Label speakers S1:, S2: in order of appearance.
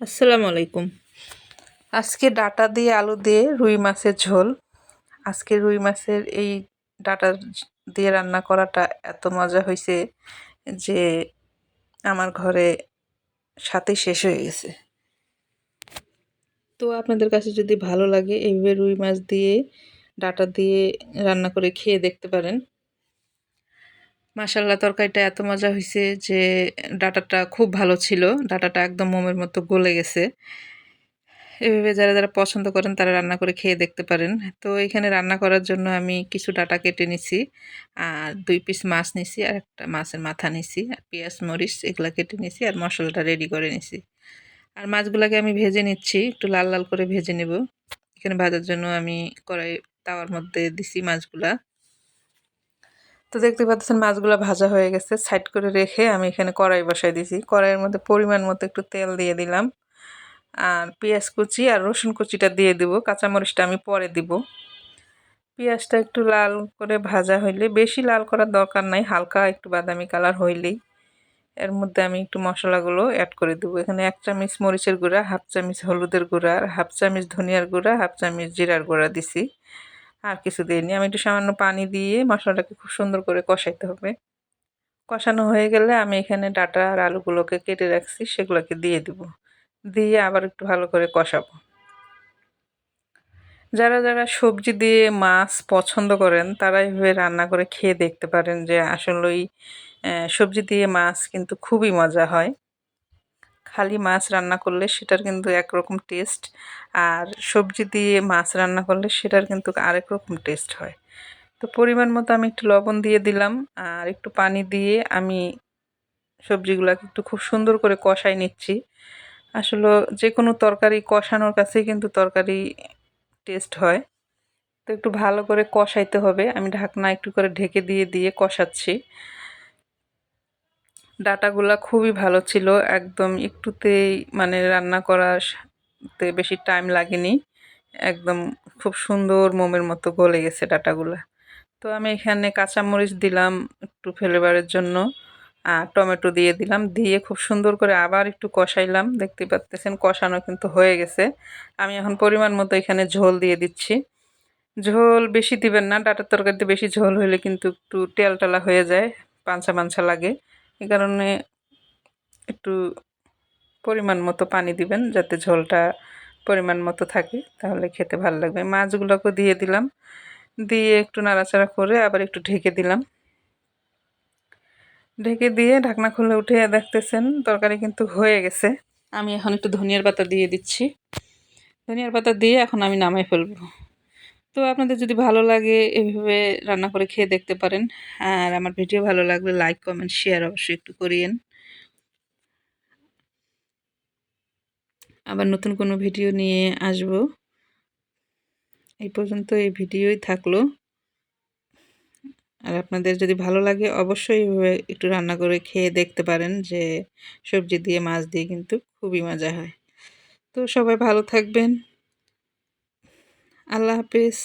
S1: আসসালামু আলাইকুম। আজকে ডাঁটা দিয়ে আলু দিয়ে রুই মাছের ঝোল। আজকে রুই মাছের এই ডাঁটা দিয়ে রান্না করাটা এত মজা হয়েছে যে আমার ঘরে সাথে শেষ হয়ে গেছে। তো আপনাদের কাছে যদি ভালো লাগে এইভাবে রুই মাছ দিয়ে ডাঁটা দিয়ে রান্না করে খেয়ে দেখতে পারেন। মাশাআল্লাহ, তরকারিটা এত মজা হয়েছে যে ডাঁটাটা খুব ভালো ছিল। ডাঁটাটা একদম মোমের মতো গলে গেছে। এভাবে যারা যারা পছন্দ করেন তারা রান্না করে খেয়ে দেখতে পারেন। তো এখানে রান্না করার জন্য আমি কিছু ডাঁটা কেটে নিছি, আর 2 পিস মাছ নিছি, আর একটা মাছের মাথা নিছি, আর পেঁয়াজ মরিচ এগুলা কেটে নিছি, আর মশলাটা রেডি করে নিছি। আর মাছগুলাকে আমি ভেজে নিচ্ছি, একটু লাল লাল করে ভেজে নেব। এখানে ভাজার জন্য আমি কড়াই তাওয়ার মধ্যে দিছি মাছগুলা। তো দেখতে পাচ্ছেন মাছগুলা ভাজা হয়ে গেছে। সাইড করে রেখে আমি এখানে কড়াই বসাই দিছি। কড়াইয়ের মধ্যে পরিমাণ মতো একটু তেল দিয়ে দিলাম, আর পেঁয়াজ কুচি আর রসুন কুচিটা দিয়ে দিব। কাঁচামরিচটা আমি পরে দিব। পেঁয়াজটা একটু লাল করে ভাজা হইলে, বেশি লাল করার দরকার নাই, হালকা একটু বাদামি কালার হইলেই এর মধ্যে আমি একটু মশলাগুলো অ্যাড করে দেবো। এখানে 1 চামচ মরিচের গুঁড়া, 1/2 চামচ হলুদের গুঁড়া, আর 1/2 চামচ ধনিয়ার গুঁড়া, 1/2 চামচ জিরার গুঁড়া দিছি। আর কিছু দিইনি। আমি একটু সামান্য পানি দিয়ে মশলাটাকে খুব সুন্দর করে কষাইতে হবে। কষানো হয়ে গেলে আমি এখানে ডাঁটা আর আলুগুলোকে কেটে রাখছি সেগুলোকে দিয়ে দিব। দিয়ে আবার একটু ভালো করে কষাবো। যারা যারা সবজি দিয়ে মাছ পছন্দ করেন তারা এভাবে রান্না করে খেয়ে দেখতে পারেন যে আসলেই সবজি দিয়ে মাছ কিন্তু খুবই মজা হয়। খালি মাছ রান্না করলে সেটার কিন্তু একরকম টেস্ট, আর সবজি দিয়ে মাছ রান্না করলে সেটার কিন্তু আরেক রকম টেস্ট হয়। তো পরিমাণ মতো আমি একটু লবণ দিয়ে দিলাম, আর একটু পানি দিয়ে আমি সবজিগুলোকে একটু খুব সুন্দর করে কষাই নিচ্ছি। আসলে যে কোনো তরকারি কষানোর কাছেই কিন্তু তরকারি টেস্ট হয়। তো একটু ভালো করে কষাইতে হবে। আমি ঢাকনা একটু করে ঢেকে দিয়ে দিয়ে কষাচ্ছি। ডাঁটাগুলা খুবই ভালো ছিল, একদম একটুতেই মানে রান্না করাতে বেশি টাইম লাগেনি, একদম খুব সুন্দর মোমের মতো গলে গেছে ডাঁটাগুলা। তো আমি এখানে কাঁচামরিচ দিলাম একটু ফ্লেভারের জন্য, আর টমেটো দিয়ে দিলাম, দিয়ে খুব সুন্দর করে আবার একটু কষাইলাম। দেখতে পাচ্ছেন কষানো কিন্তু হয়ে গেছে। আমি এখন পরিমাণ মতো এখানে ঝোল দিয়ে দিচ্ছি। ঝোল বেশি দিবেন না, ডাঁটার তরকারিতে বেশি ঝোল হলে কিন্তু একটু তেলটালা হয়ে যায়, পাঞ্ছা পাঞ্ছা লাগে। এই কারণে একটু পরিমাণ মতো পানি দিবেন যাতে ঝোলটা পরিমাণ মতো থাকে, তাহলে খেতে ভালো লাগবে। মাছগুলোকে দিয়ে দিলাম, দিয়ে একটু নাড়াচাড়া করে আবার একটু ঢেকে দিলাম। ঢেকে দিয়ে ঢাকনা খুলে উঠে দেখতেছেন তরকারি কিন্তু হয়ে গেছে। আমি এখন একটু ধনিয়ার পাতা দিয়ে দিচ্ছি। ধনিয়ার পাতা দিয়ে এখন আমি নামাই ফেলবো। তো আপনাদের যদি ভালো লাগে এভাবে রান্না করে খেয়ে দেখতে পারেন। আর আমার ভিডিও ভালো লাগলে লাইক কমেন্ট শেয়ার অবশ্যই একটু করিয়েন। আবার নতুন কোনো ভিডিও নিয়ে আসব। এই পর্যন্ত এই ভিডিওই থাকলো। আর আপনাদের যদি ভালো লাগে অবশ্যই এভাবে একটু রান্না করে খেয়ে দেখতে পারেন যে সবজি দিয়ে মাছ দিয়ে কিন্তু খুবই মজা হয়। তো সবাই ভালো থাকবেন। আল্লাহ হাফেজ।